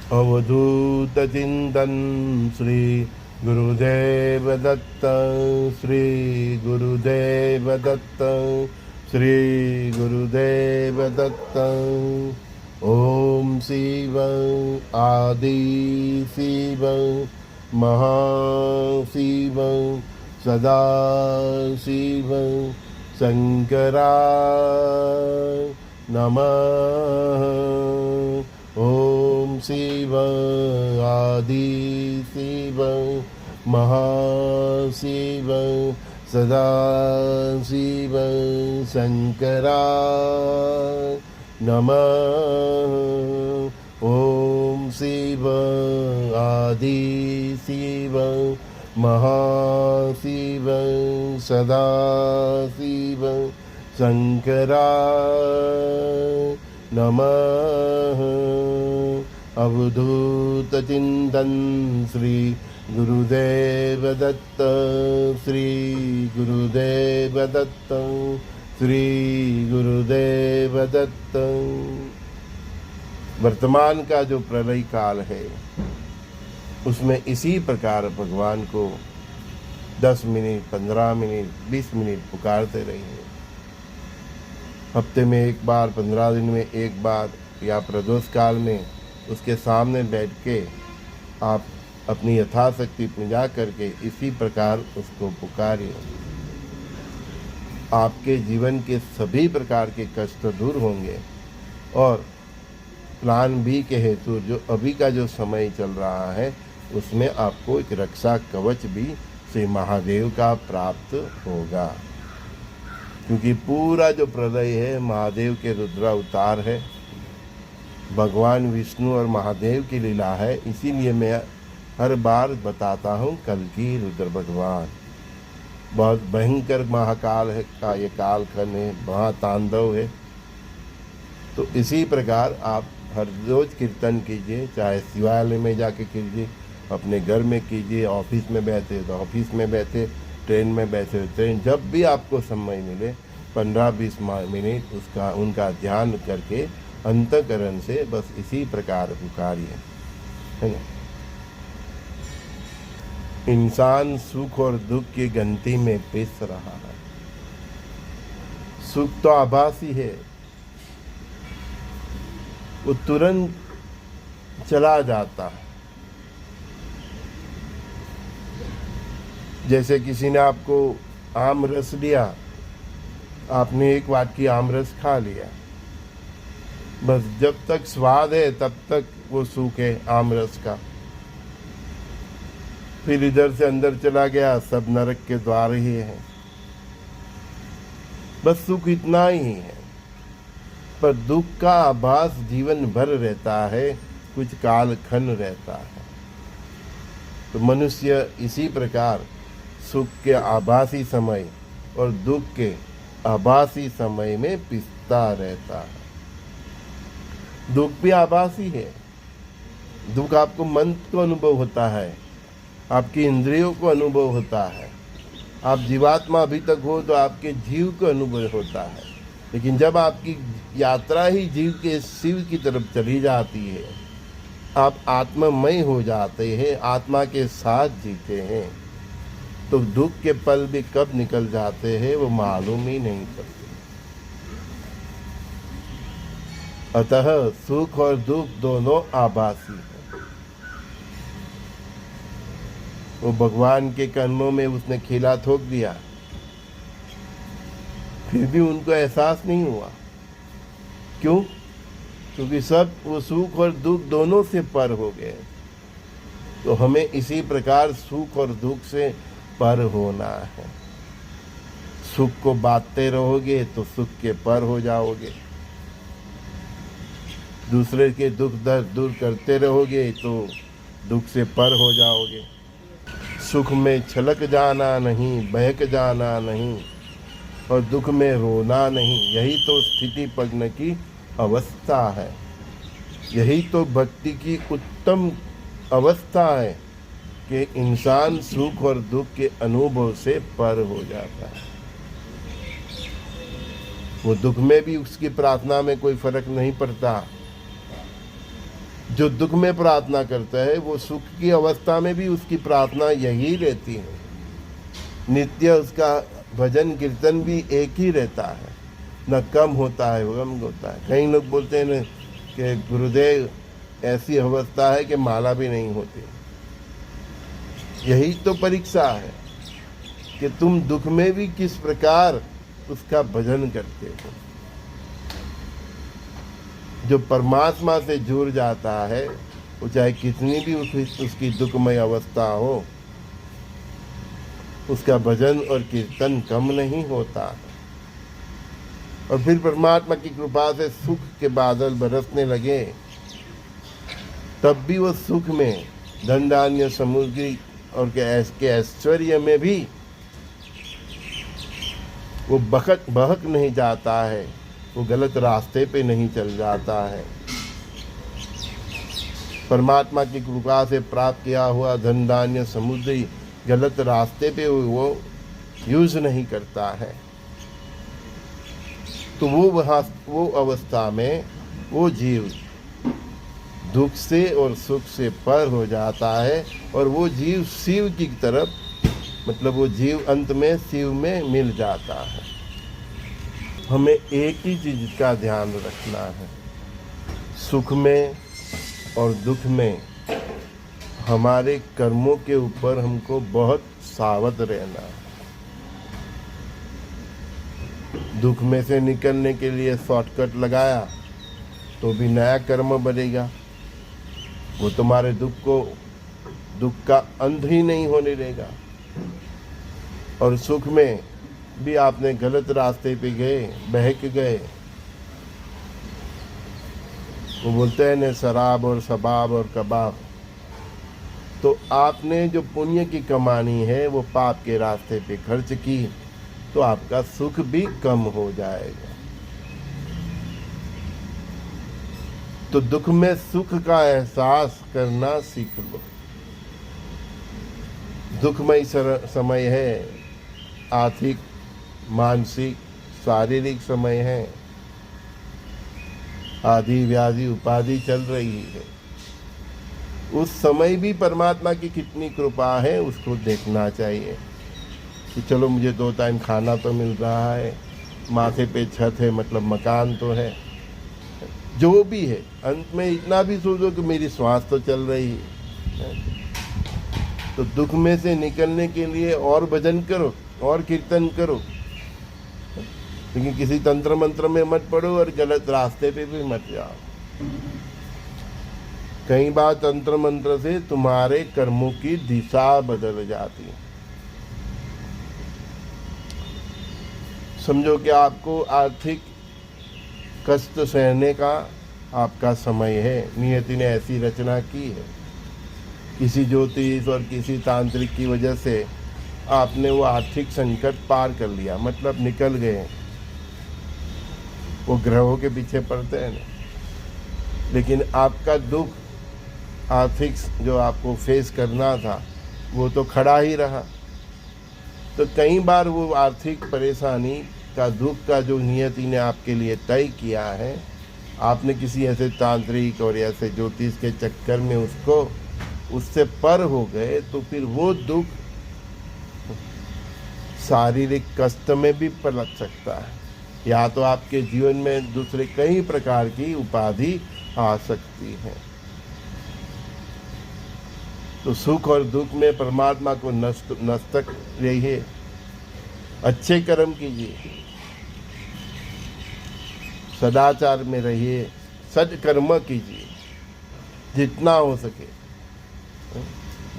अवधूत चिंतन श्री गुरुदेव दत्त, श्री गुरुदेव दत्त, श्री गुरुदेव दत्त। ओम शिव आदि शिव महाशिव सदा शिव शंकराय नमः। ओम शिव आदि शिव महाशिव सदा शिव शंकराय नमः। ओम शिव आदि शिव महाशिव सदा शिव शंकराय नमः। अवधूत चिंतन श्री गुरुदेव दत्त, श्री गुरुदेव दत्त, श्री गुरुदेव दत्त। वर्तमान का जो प्रलय काल है उसमें इसी प्रकार भगवान को 10 मिनट, 15 मिनट, 20 मिनट पुकारते रहिए। हफ्ते में एक बार, 15 दिन में एक बार, या प्रदोष काल में उसके सामने बैठ के आप अपनी यथाशक्ति पूजा करके इसी प्रकार उसको पुकारिए। आपके जीवन के सभी प्रकार के कष्ट दूर होंगे और प्लान बी के हेतु जो अभी का जो समय चल रहा है उसमें आपको एक रक्षा कवच भी श्री महादेव का प्राप्त होगा, क्योंकि पूरा जो प्रलय है महादेव के रुद्रावतार है, भगवान विष्णु और महादेव की लीला है। इसीलिए मैं हर बार बताता हूँ कल की रुद्र भगवान बहुत भयंकर महाकाल है का ये कालखंड है, महातांडव है। तो इसी प्रकार आप हर रोज कीर्तन कीजिए, चाहे शिवालय में जाके कीजिए, अपने घर में कीजिए, ऑफिस में बैठे तो ऑफिस में बैठे, ट्रेन में बैठे तो ट्रेन, जब भी आपको समय मिले 15-20 मिनट उसका उनका ध्यान करके अंतःकरण से बस इसी प्रकार पुकारिए, है ना। इंसान सुख और दुख की गंती में पिस रहा है। सुख तो आभासी है, वो तुरंत चला जाता है। जैसे किसी ने आपको आम रस दिया, आपने एक वाटकी आम रस खा लिया, बस जब तक स्वाद है तब तक वो सुख है आम रस का। फिर इधर से अंदर चला गया, सब नरक के द्वार ही है। बस सुख इतना ही है, पर दुख का आभास जीवन भर रहता है, कुछ कालखंड रहता है। तो मनुष्य इसी प्रकार सुख के आभासी समय और दुख के आभासी समय में पिसता रहता है। दुख भी आभासी है। दुख आपको मन को अनुभव होता है, आपकी इंद्रियों को अनुभव होता है। आप जीवात्मा अभी तक हो तो आपके जीव को अनुभव होता है, लेकिन जब आपकी यात्रा ही जीव के शिव की तरफ चली जाती है, आप आत्ममय हो जाते हैं, आत्मा के साथ जीते हैं, तो दुख के पल भी कब निकल जाते हैं वो मालूम ही नहीं पड़ते। अतः सुख और दुख दोनों आभासी हैं। वो भगवान के कर्मों में उसने खिला ठोक दिया, फिर भी उनको एहसास नहीं हुआ। क्यों? क्योंकि सब वो सुख और दुख दोनों से पर हो गए। तो हमें इसी प्रकार सुख और दुख से पर होना है। सुख को बांटते रहोगे तो सुख के पर हो जाओगे, दूसरे के दुख दर्द दूर करते रहोगे तो दुख से पर हो जाओगे। सुख में छलक जाना नहीं, बहक जाना नहीं, और दुख में रोना नहीं, यही तो स्थिति प्रज्ञ की अवस्था है। यही तो भक्ति की उत्तम अवस्था है कि इंसान सुख और दुख के अनुभव से पर हो जाता है। वो दुख में भी उसकी प्रार्थना में कोई फर्क नहीं पड़ता। जो दुख में प्रार्थना करता है वो सुख की अवस्था में भी उसकी प्रार्थना यही रहती है। नित्य उसका भजन कीर्तन भी एक ही रहता है, न कम होता है कम होता है। कई लोग बोलते हैं न कि गुरुदेव ऐसी अवस्था है कि माला भी नहीं होती। यही तो परीक्षा है कि तुम दुख में भी किस प्रकार उसका भजन करते हो। जो परमात्मा से जुड़ जाता है वो चाहे कितनी भी उसकी दुखमय अवस्था हो, उसका भजन और कीर्तन कम नहीं होता। और फिर परमात्मा की कृपा से सुख के बादल बरसने लगे, तब भी वो सुख में, धन धान्य समृद्धि और के ऐश्वर्य में भी वो बहक नहीं जाता है, वो गलत रास्ते पे नहीं चल जाता है। परमात्मा की कृपा से प्राप्त किया हुआ धन धान्य समृद्धि गलत रास्ते पे वो यूज नहीं करता है। तो वो अवस्था में वो जीव दुख से और सुख से पर हो जाता है, और वो जीव शिव की तरफ, मतलब वो जीव अंत में शिव में मिल जाता है। हमें एक ही चीज का ध्यान रखना है, सुख में और दुख में हमारे कर्मों के ऊपर हमको बहुत सावध रहना है। दुख में से निकलने के लिए शॉर्टकट लगाया तो भी नया कर्म बनेगा, वो तुम्हारे दुख का अंत ही नहीं होने देगा। और सुख में भी आपने गलत रास्ते पे गए, बहक गए, वो बोलते हैं न शराब और शबाब और कबाब, तो आपने जो पुण्य की कमानी है वो पाप के रास्ते पे खर्च की, तो आपका सुख भी कम हो जाएगा। तो दुख में सुख का एहसास करना सीख लो। दुखमय समय है, आर्थिक, मानसिक, शारीरिक समय है, आदि व्याधि उपाधि चल रही है। उस समय भी परमात्मा की कितनी कृपा है उसको देखना चाहिए कि चलो मुझे 2 टाइम खाना तो मिल रहा है, माथे पे छत है, मतलब मकान तो है, जो भी है। अंत में इतना भी सोचो कि मेरी श्वास तो चल रही है। तो दुख में से निकलने के लिए और भजन करो और कीर्तन करो, लेकिन किसी तंत्र मंत्र में मत पड़ो और गलत रास्ते पे भी मत जाओ। कई बार तंत्र मंत्र से तुम्हारे कर्मों की दिशा बदल जाती है। समझो कि आपको आर्थिक कष्ट सहने का आपका समय है, नियति ने ऐसी रचना की है। किसी ज्योतिष और किसी तांत्रिक की वजह से आपने वो आर्थिक संकट पार कर लिया, मतलब निकल गए। वो ग्रहों के पीछे पड़ते हैं ना। लेकिन आपका दुख आर्थिक जो आपको फेस करना था वो तो खड़ा ही रहा। तो कई बार वो आर्थिक परेशानी का, दुख का जो नियति ने आपके लिए तय किया है, आपने किसी ऐसे तांत्रिक और ऐसे ज्योतिष के चक्कर में उससे पर हो गए, तो फिर वो दुख शारीरिक कष्ट में भी पलट सकता है, या तो आपके जीवन में दूसरे कई प्रकार की उपाधि आ सकती है। तो सुख और दुख में परमात्मा को नस्तक रहिए, अच्छे कर्म कीजिए, सदाचार में रहिए, सत्कर्म कीजिए जितना हो सके।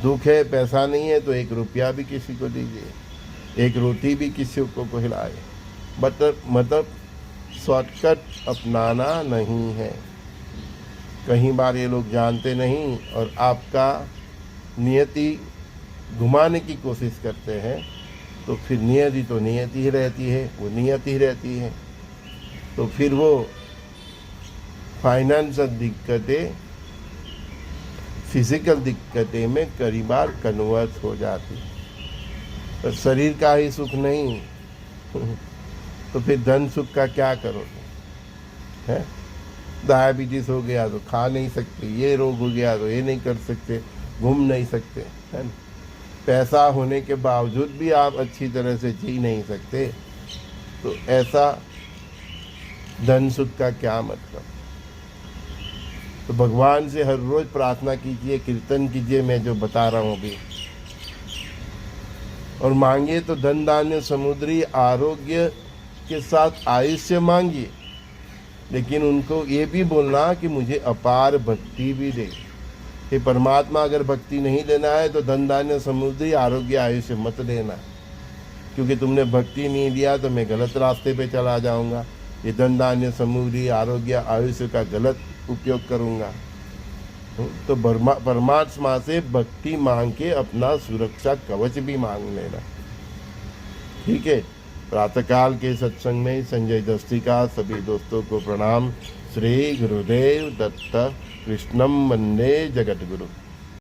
दुख है, पैसा नहीं है तो 1 रुपया भी किसी को दीजिए, 1 रोटी भी किसी को खिलाए। मतलब शॉर्टकट अपनाना नहीं है। कई बार ये लोग जानते नहीं और आपका नियति घुमाने की कोशिश करते हैं, तो फिर नियति तो नियति ही रहती है, वो नियति ही रहती है। तो फिर वो फाइनेंशियल दिक्कतें फिजिकल दिक्कतें में कई बार कन्वर्ट हो जाती है। तो शरीर का ही सुख नहीं तो फिर धन सुख का क्या करोगे, है? डायबिटीज़ हो गया तो खा नहीं सकते, ये रोग हो गया तो ये नहीं कर सकते, घूम नहीं सकते, है ना। पैसा होने के बावजूद भी आप अच्छी तरह से जी नहीं सकते, तो ऐसा धन सुख का क्या मतलब। तो भगवान से हर रोज़ प्रार्थना कीजिए, कीर्तन कीजिए, मैं जो बता रहा हूँ अभी, और मांगिए तो धन धान्य समुद्री आरोग्य के साथ आयुष्य मांगिए, लेकिन उनको ये भी बोलना कि मुझे अपार भक्ति भी दे। कि परमात्मा अगर भक्ति नहीं देना है तो धन धान्य समुद्री आरोग्य आयुष्य मत देना, क्योंकि तुमने भक्ति नहीं दिया तो मैं गलत रास्ते पे चला जाऊंगा, ये धन धान्य समुद्री आरोग्य आयुष्य का गलत उपयोग करूंगा। तो परमात्मा से भक्ति मांग के अपना सुरक्षा कवच भी मांग लेना, ठीक है। प्रातःकाल के सत्संग में संजय दस्ती का सभी दोस्तों को प्रणाम। श्री गुरुदेव दत्त कृष्णम वंदे जगतगुरु।